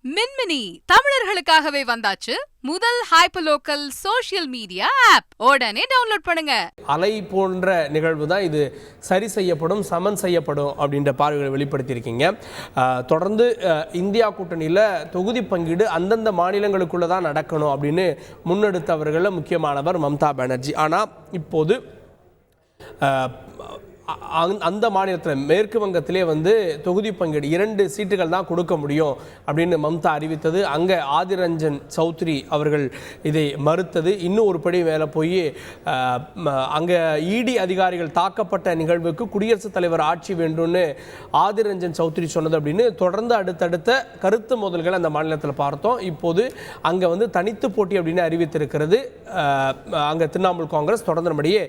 மின்மினி தமிழர்களுக்காகவே வந்தாச்சு முதல் hyperlocal social media app. உடனே டவுன்லோட் பண்ணுங்க. அலை போன்ற நிகழ்வு தான் இது, சரி செய்யப்படும், சமன் செய்யப்படும் அப்படின்ற பார்வைகளை வெளிப்படுத்தியிருக்கீங்க. தொடர்ந்து இந்தியா கூட்டணியில் தொகுதி பங்கீடு அந்தந்த மாநிலங்களுக்குள்ள தான் நடக்கணும் அப்படின்னு முன்னெடுத்தவர்களில் முக்கியமானவர் மம்தா பானர்ஜி. ஆனால் இப்போது அந்த மாநிலத்தில் மேற்கு வங்கத்திலே தொகுதி பங்கீடு 2 சீட்டுகள் தான் கொடுக்க முடியும் அப்படின்னு மம்தா அறிவித்தது. அங்கே ஆதிர் ரஞ்சன் சௌத்ரி அவர்கள் இதை மறுத்தது. இன்னும் ஒரு படி மேலே போய் அங்கே இடி அதிகாரிகள் தாக்கப்பட்ட நிகழ்வுக்கு குடியரசுத் தலைவர் ஆட்சி வேண்டும்னு ஆதிர் ரஞ்சன் சௌத்ரி சொன்னது அப்படின்னு தொடர்ந்து அடுத்தடுத்த கருத்து மோதல்கள் அந்த மாநிலத்தில் பார்த்தோம். இப்போது அங்கே தனித்து போட்டி அப்படின்னு அறிவித்திருக்கிறது. அங்கே திரிணாமுல் காங்கிரஸ் தொடர்ந்து நம்முடைய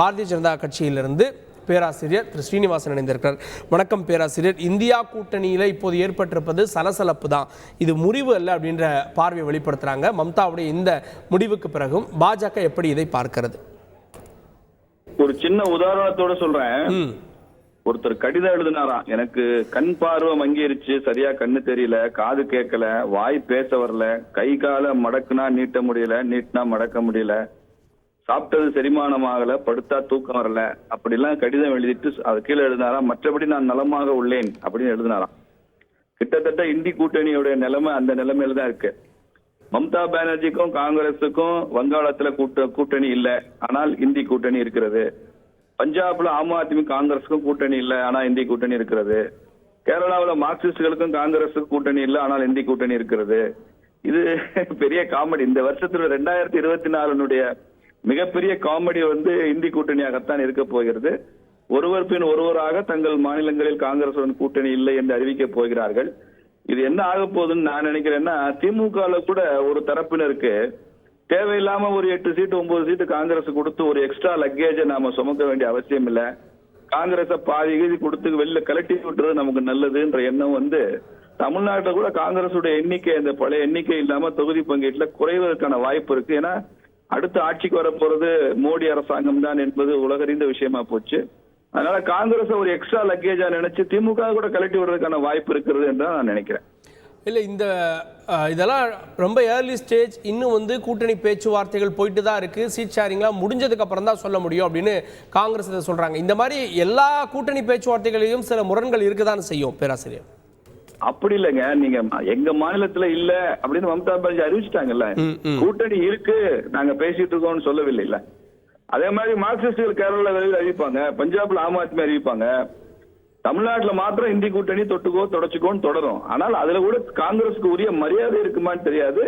பாரதிய ஜனதா கட்சியிலிருந்து பேராசிரியர் திரு ஸ்ரீனிவாசன் இணைந்திருக்கிறார். வணக்கம் பேராசிரியர். இந்தியா கூட்டணியில் இப்போது ஏற்பட்டிருப்பது சலசலப்பு தான், இது முறிவு அல்ல அப்படின்ற பார்வையை வெளிப்படுத்துறாங்க. மம்தாவுடைய இந்த முடிவுக்கு பிறகும் பாஜக எப்படி இதை பார்க்கிறது? ஒரு சின்ன உதாரணத்தோட சொல்றேன். ஒருத்தர் கடிதம் எழுதினாராம், எனக்கு கண் பார்வை மங்கிருச்சு, சரியா கண்ணு தெரியல, காது கேட்கல, வாய் பேச வரல, கை கால மடக்குனா நீட்ட முடியல, நீட்டினா மடக்க முடியல, சாப்பிட்டது செரிமானம் ஆகல, படுத்தா தூக்கம் வரல, அப்படிலாம் கடிதம் எழுதிட்டு அது கீழே எழுதினாராம், மற்றபடி நான் நலமாக உள்ளேன் அப்படின்னு எழுதினாராம். கிட்டத்தட்ட இந்தி கூட்டணியோட நிலைமை அந்த நிலைமையில தான் இருக்கு. மம்தா பானர்ஜிக்கும் காங்கிரஸுக்கும் வங்காளத்துல கூட்டணி இல்ல, ஆனால் இந்தி கூட்டணி இருக்கிறது. பஞ்சாப்ல ஆம் ஆத்மி காங்கிரஸுக்கும் கூட்டணி இல்ல, ஆனா இந்தி கூட்டணி இருக்கிறது. கேரளாவில் மார்க்சிஸ்டுகளுக்கும் காங்கிரஸுக்கும் கூட்டணி இல்ல, ஆனால் இந்தி கூட்டணி இருக்கிறது. இது பெரிய காமெடி. இந்த வருஷத்துல 2024 மிகப்பெரிய காமெடி இந்தி கூட்டணியாகத்தான் இருக்க போகிறது. ஒருவர் பின் ஒருவராக தங்கள் மாநிலங்களில் காங்கிரசுடன் கூட்டணி இல்லை என்று அறிவிக்க போகிறார்கள். இது என்ன ஆக போகுதுன்னு நான் நினைக்கிறேன்னா, திமுக கூட ஒரு தரப்பினருக்கு தேவையில்லாம ஒரு 8 சீட்டு 9 சீட்டு காங்கிரஸ் கொடுத்து ஒரு எக்ஸ்ட்ரா லக்கேஜை நாம சுமக்க வேண்டிய அவசியம் இல்லை, காங்கிரஸ பாதி கொடுத்து வெளில கலட்டி விட்டுறது நமக்கு நல்லதுன்ற எண்ணம் தமிழ்நாட்டில் கூட காங்கிரஸோட எண்ணிக்கை அந்த பழைய எண்ணிக்கை இல்லாம தொகுதி பங்கீட்டுல குறைவதற்கான வாய்ப்பு இருக்கு. ஏன்னா அடுத்த ஆட்சிக்கு வரப்போறது மோடி அரசாங்கம் தான் என்பது உலகறிந்த விஷயமா போச்சு. அதனால காங்கிரஸ் ஒரு எக்ஸ்ட்ரா லக்கேஜா நினைச்சு திமுக கூட கலட்டி விடுறதுக்கான வாய்ப்பு இருக்கிறது என்று நான் நினைக்கிறேன். இல்லை, இதெல்லாம் ரொம்ப ஏர்லி ஸ்டேஜ். இன்னும் கூட்டணி பேச்சுவார்த்தைகள் போயிட்டு தான் இருக்கு. சீட் ஷேரிங்லாம் முடிஞ்சதுக்கு அப்புறம் தான் சொல்ல முடியும் அப்படின்னு காங்கிரஸ் இதை சொல்றாங்க. இந்த மாதிரி எல்லா கூட்டணி பேச்சுவார்த்தைகளையும் சில முரண்கள் இருக்குதான் செய்யும் பேராசிரியர். அப்படி இல்லைங்க, நீங்க எங்க மாநிலத்துல இல்ல அப்படின்னு மம்தா பானர்ஜி அறிவிச்சிட்டாங்கல்ல, கூட்டணி இருக்கு நாங்க பேசிட்டு இருக்கோம்னு சொல்லவில்லை இல்ல. அதே மாதிரி மார்க்சிஸ்டுகள் கேரளா வெளியில் அறிவிப்பாங்க, பஞ்சாப்ல ஆம் ஆத்மி அறிவிப்பாங்க, தமிழ்நாட்டுல மாத்திரம் இந்தி கூட்டணி தொட்டுக்கோ தொடச்சுக்கோன்னு தொடரும். ஆனால் அதுல கூட காங்கிரஸுக்கு உரிய மரியாதை இருக்குமான்னு தெரியாது.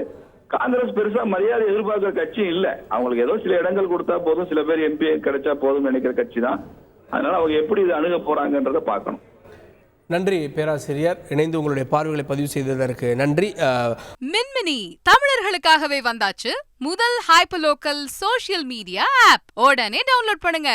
காங்கிரஸ் பெருசா மரியாதை எதிர்பார்க்கிற கட்சி இல்ல. அவங்களுக்கு ஏதோ சில இடங்கள் கொடுத்தா போதும், சில பேர் எம்பி கிடைச்சா போதும் நினைக்கிற கட்சி தான். அதனால அவங்க எப்படி இதை அணுக போறாங்கன்றத பார்க்கணும். நன்றி பேராசிரியர், இணைந்து உங்களுடைய பார்வைகளை பதிவு செய்ததற்கு நன்றி. மின்மினி தமிழர்களுக்காகவே வந்தாச்சு முதல் ஹைப்பர்லோக்கல் சோஷியல் மீடியா ஆப். உடனே டவுன்லோட் பண்ணுங்க.